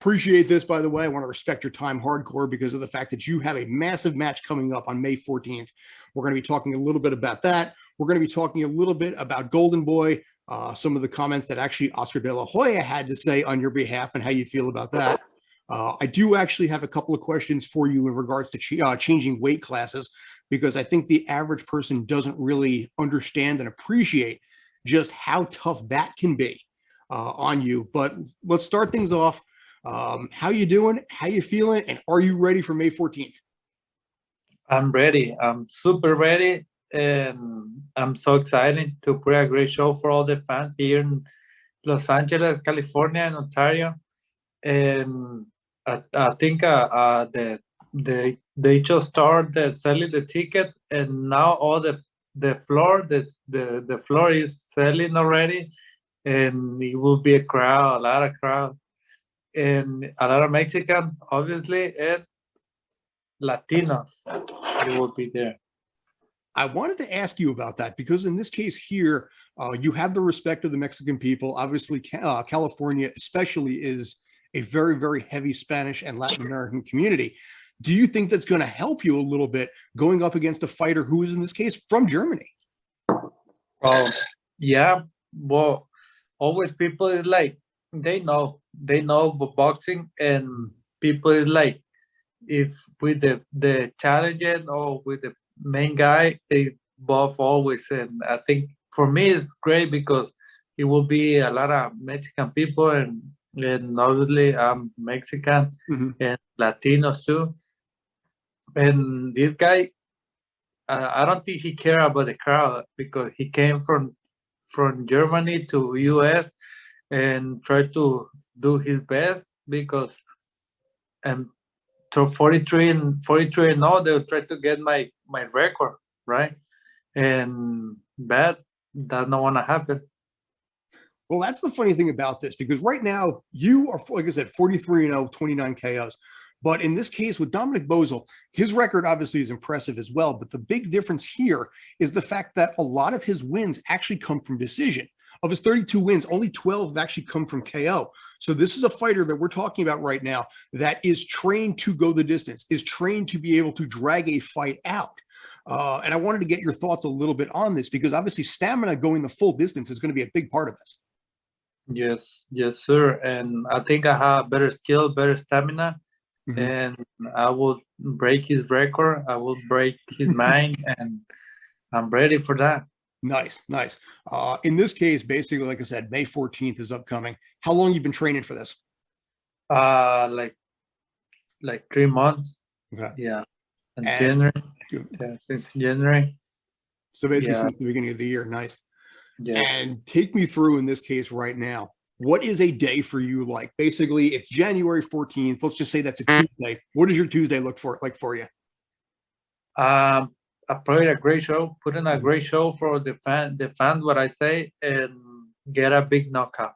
Appreciate this, by the way. I want to respect your time hardcore because of the fact that you have a massive match coming up on May 14th. We're going to be talking a little bit about that. We're going to be talking a little bit about Golden Boy, some of the comments that actually Oscar De La Hoya had to say on your behalf and how you feel about that. I do actually have a couple of questions for you in regards to changing weight classes, because I think the average person doesn't really understand and appreciate just how tough that can be on you. But let's start things off. How you doing? How you feeling? And are you ready for May 14th? I'm ready. I'm super ready. And I'm so excited to put a great show for all the fans here in Los Angeles, California, and Ontario. And I think they just started selling the ticket, and now all the floor is selling already, and it will be a lot of crowd, and a lot of Mexican, obviously, and Latinos. They will be there. I wanted to ask you about that because in this case here, you have the respect of the Mexican people. Obviously, California especially is a very, very heavy Spanish and Latin American community. Do you think that's going to help you a little bit going up against a fighter who is in this case from Germany? Oh, yeah. Well, always people is like, they know boxing, and people is like, if with the challenger or with the main guy, they both always. And I think for me it's great because it will be a lot of Mexican people, and obviously I'm Mexican and Latinos too. And this guy, I don't think he care about the crowd because he came from Germany to US and tried to do his best, because so 43 and now they'll try to get my record, right? And that does not want to happen. Well, that's the funny thing about this, because right now you are, like I said, 43-0, 29 KOs. But in this case with Dominic Boesel, his record obviously is impressive as well. But the big difference here is the fact that a lot of his wins actually come from decision. Of his 32 wins, only 12 have actually come from KO. So this is a fighter that we're talking about right now that is trained to go the distance, is trained to be able to drag a fight out. And I wanted to get your thoughts a little bit on this, because obviously stamina going the full distance is going to be a big part of this. Yes, sir. And I think I have better skill, better stamina, and I will break his record. I will break his mind, and I'm ready for that. Nice. In this case, basically, like I said, May 14th is upcoming. How long you been training for this? Like 3 months. Okay. Yeah. And January. Yeah, since January. So basically since the beginning of the year. Nice. Yeah. And take me through, in this case right now, what is a day for you like? Basically, it's January 14th. Let's just say that's a Tuesday. What does your Tuesday look like for you? I put a great show, put in a great show for the fans, what I say, and get a big knockout.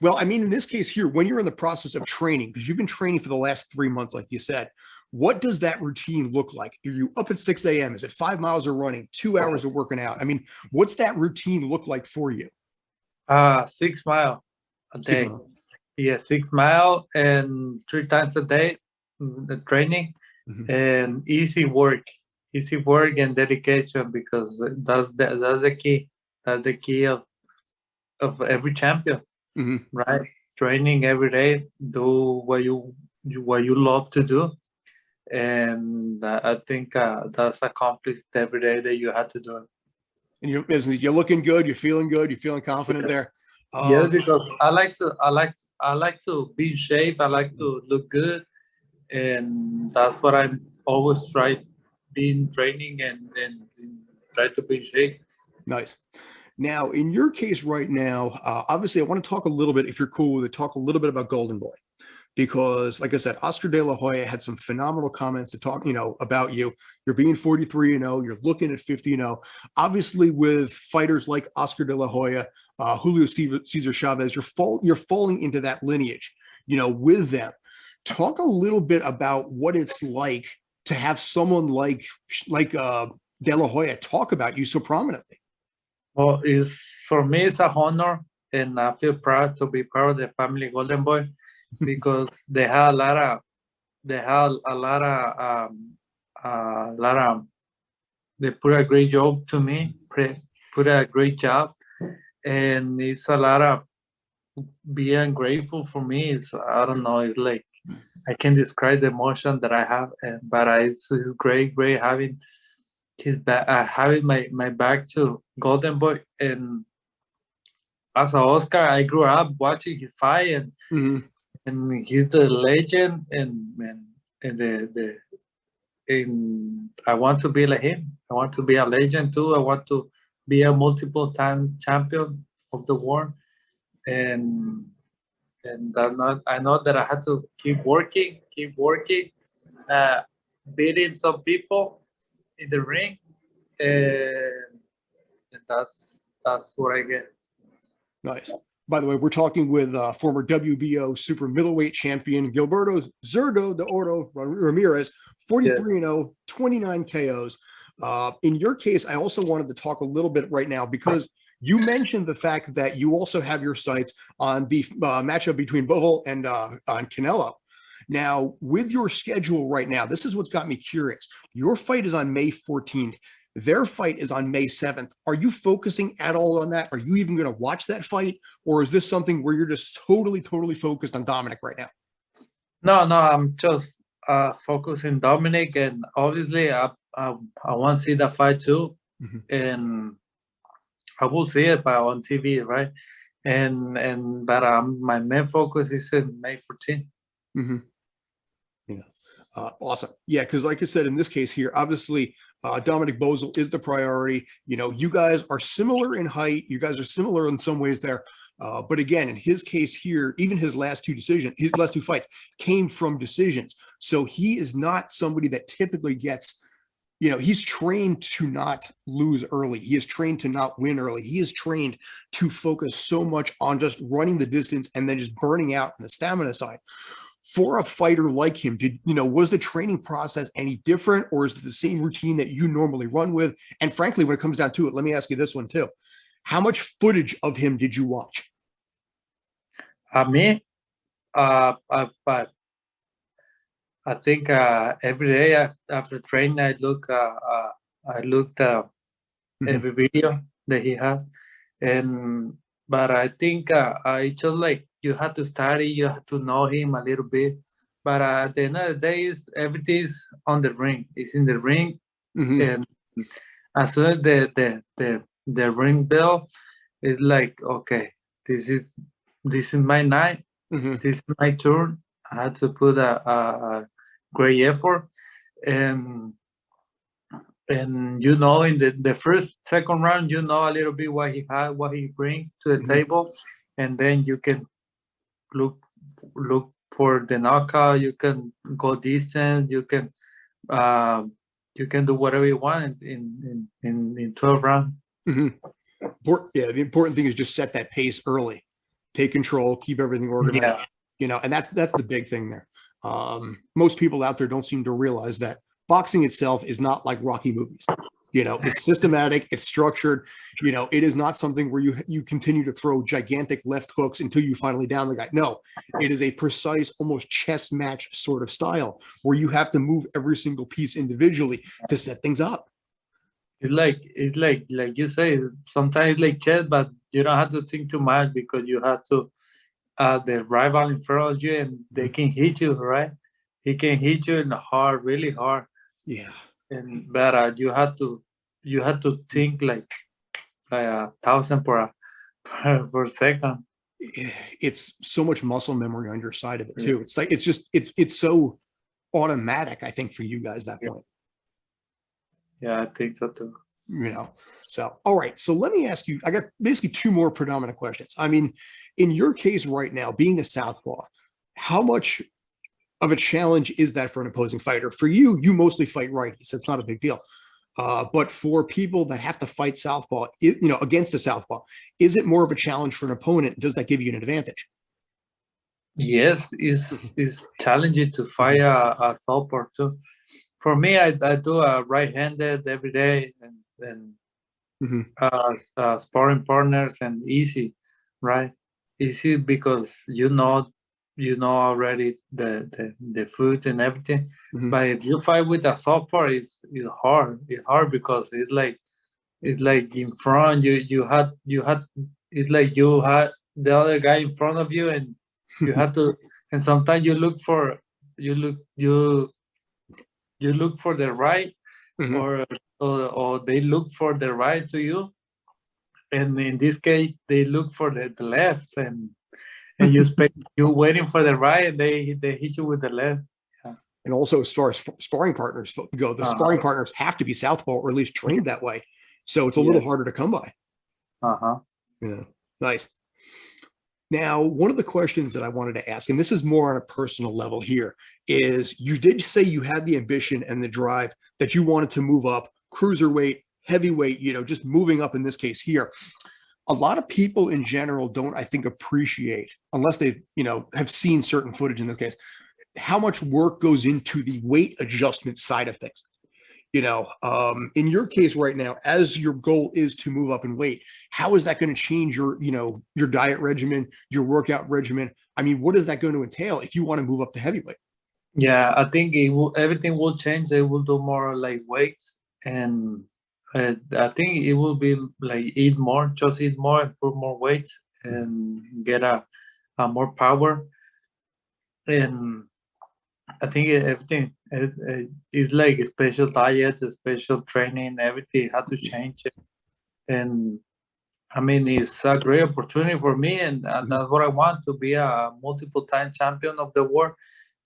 Well, I mean, in this case here, when you're in the process of training, because you've been training for the last 3 months, like you said, what does that routine look like? Are you up at 6 a.m.? Is it 5 miles of running, 2 hours of working out? I mean, what's that routine look like for you? 6 miles a day. Yeah, 6 miles and 3 times a day, the training, and easy work and dedication, because that's the key. That's the key of every champion, right? Training every day, do what you love to do, and I think that's accomplished every day that you have to do it. And you're looking good. You're feeling good. You're feeling confident there. Yes, because I like to be in shape. I like to look good, and that's what I'm always try being training and try to be in shape. Nice. Now, in your case right now, obviously, I want to talk a little bit, if you're cool with it, talk a little bit about Golden Boy, because, like I said, Oscar De La Hoya had some phenomenal comments to talk, about you. You're being 43-0. You're looking at 50-0. Obviously, with fighters like Oscar De La Hoya, Julio Cesar Chavez, you're falling into that lineage, with them. Talk a little bit about what it's like to have someone like De La Hoya talk about you so prominently. Well, for me, it's a honor, and I feel proud to be part of the family Golden Boy. because they had a lot of they put a great job to me, put a great job, and it's a lot of being grateful for me. It's, I don't know, it's like I can describe the emotion that I have, but it's great having his back, having my back to Golden Boy. And as a Oscar, I grew up watching his fight, and he's the legend, and and I want to be like him. I want to be a legend too. I want to be a multiple time champion of the world, and I know that I had to keep working, uh, beating some people in the ring, and that's what I get. Nice. By the way, we're talking with former WBO super middleweight champion Gilberto Zurdo de Oro Ramirez, 43-0, 29 KOs. In your case, I also wanted to talk a little bit right now because you mentioned the fact that you also have your sights on the matchup between Boesel and on Canelo. Now, with your schedule right now, this is what's got me curious. Your fight is on May 14th. Their fight is on May 7th. Are you focusing at all on that? Are you even going to watch that fight? Or is this something where you're just totally focused on Dominic right now? No, I'm just focusing Dominic, and obviously I want to see the fight too, and I will see it on TV, right? But my main focus is in May 14th. Yeah. Awesome. Yeah, because like I said, in this case here, obviously Dominic Boesel is the priority. You know, you guys are similar in height. You guys are similar in some ways there. But again, in his case here, even his last two fights came from decisions. So he is not somebody that typically gets, you know, he's trained to not lose early. He is trained to not win early. He is trained to focus so much on just running the distance and then just burning out on the stamina side. For a fighter like him, was the training process any different, or is it the same routine that you normally run with? And frankly, when it comes down to it, let me ask you this one too. How much footage of him did you watch? Me, I think every day after training, I looked every video that he had, but I think I just like you have to study, you have to know him a little bit. But at the end of the day, everything is on the ring. It's in the ring, and as soon as the ring bell, it's like, okay, this is my night. This is my turn. I had to put a great effort, and in the second round, you know a little bit what he had, what he bring to the table, and then you can look for the knockout. You can go distance. You can do whatever you want in 12 rounds. Yeah, the important thing is just set that pace early, take control, keep everything organized. Yeah. And that's the big thing there. Most people out there don't seem to realize that boxing itself is not like Rocky movies. It's systematic, it's structured. It is not something where you continue to throw gigantic left hooks until you finally down the guy. No, it is a precise, almost chess match sort of style where you have to move every single piece individually to set things up. It's like you say, sometimes like chess, but you don't have to think too much because you have to the rival in front of you, and they can hit you, right? He can hit you in the hard, really hard. Yeah. But you have to think like 1,000 per second. It's so much muscle memory on your side of it too. It's like it's so automatic, I think, for you guys that point. Yeah, I think so too. So all right. So let me ask you, I got basically two more predominant questions. I mean, in your case right now, being a southpaw, how much of a challenge is that for an opposing fighter? For you mostly fight righties, so it's not a big deal. But for people that have to fight southpaw, against a southpaw, is it more of a challenge for an opponent? Does that give you an advantage? Yes, it's challenging to fight a southpaw too. For me, I do a right-handed every day, and sparring partners, and easy, right? Easy because you know already the food and everything. Mhm. But if you fight with a southpaw, it's hard. It's hard because it's like in front you had it's like you had the other guy in front of you, and you had to, and sometimes you look you look for the right, Mhm. or they look for the right to you, and in this case they look for the left, and you expect you waiting for the right, and they hit you with the left. Yeah. And also, as far as sparring partners go, the sparring partners have to be southpaw or at least trained that way. So it's a little Yes. harder to come by. Uh-huh. Yeah, nice. Now, one of the questions that I wanted to ask, and this is more on a personal level here, is you did say you had the ambition and the drive that you wanted to move up cruiserweight, heavyweight, just moving up in this case here. A lot of people in general don't, I think, appreciate, unless they, have seen certain footage in this case, how much work goes into the weight adjustment side of things. In your case right now, as your goal is to move up in weight, how is that going to change your diet regimen, your workout regimen? I mean, what is that going to entail if you want to move up to heavyweight? Yeah, I think everything will change. They will do more like weights, and I think it will be like just eat more and put more weight and get a more power. And I think everything is like a special diet, a special training, everything had to change. And I mean, it's a great opportunity for me, and that's what I want, to be a multiple-time champion of the world.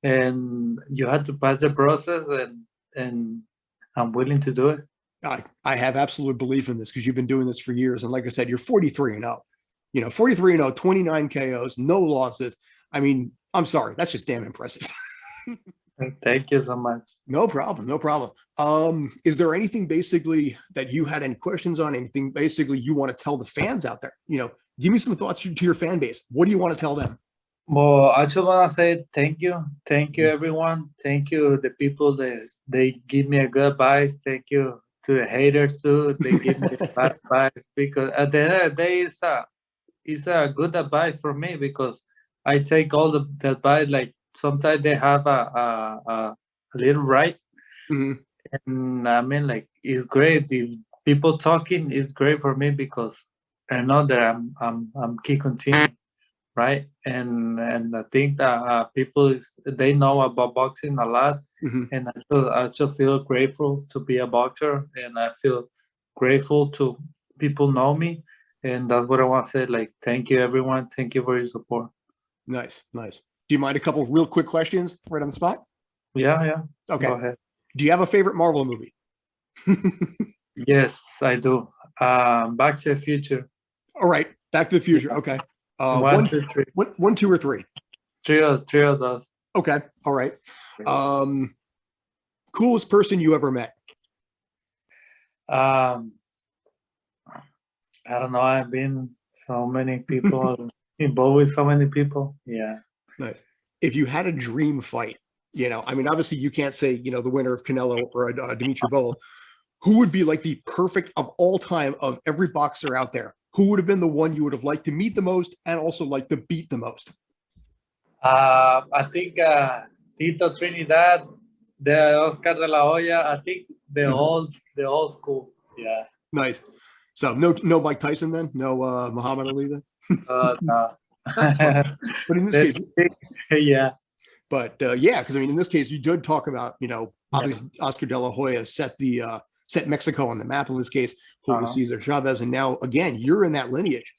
And you had to pass the process, and I'm willing to do it. I have absolute belief in this because you've been doing this for years. And like I said, you're 43 and 0, 43 and 0, 29 KOs, no losses. I mean, I'm sorry. That's just damn impressive. Thank you so much. No problem. No problem. Is there anything basically that you had any questions on? Anything basically you want to tell the fans out there? Give me some thoughts to your fan base. What do you want to tell them? Well, I just want to say thank you everyone, thank you the people that they give me a good advice, thank you to the haters too, they give me bad advice, because at the end of the day it's a good advice for me, because I take all the advice. Like sometimes they have a little right, Mhm. and I mean, like, it's great if people talking is great for me, because I know that I'm keep continuing, right? And I think that people they know about boxing a lot, Mhm. and I just feel grateful to be a boxer, and I feel grateful to people know me, and that's what I want to say. Like, thank you everyone, thank you for your support. Nice. Nice. Do you mind a couple of real quick questions right on the spot? Yeah, Okay. go ahead. Do you have a favorite Marvel movie? Yes, I do. Back to the Future. All right. Back to the Future. Yeah. Okay. One, two, three. One, two, or three. Three of those. Okay. All right. Coolest person you ever met? Um, I don't know. I've been so many people involved with so many people. Yeah. Nice. If you had a dream fight, I mean, obviously you can't say, the winner of Canelo or Dimitri Boesel, who would be like the perfect of all time of every boxer out there? Who would have been the one you would have liked to meet the most and also like to beat the most? I think Tito Trinidad, the Oscar De La Hoya. I think the old school. Yeah. Nice. So no Mike Tyson then? No Muhammad Ali then? No. That's fine. But in this case, yeah. But yeah, because I mean, in this case, you did talk about, obviously Oscar De La Hoya set Mexico on the map in this case, Julio Cesar Chavez, and now again, you're in that lineage.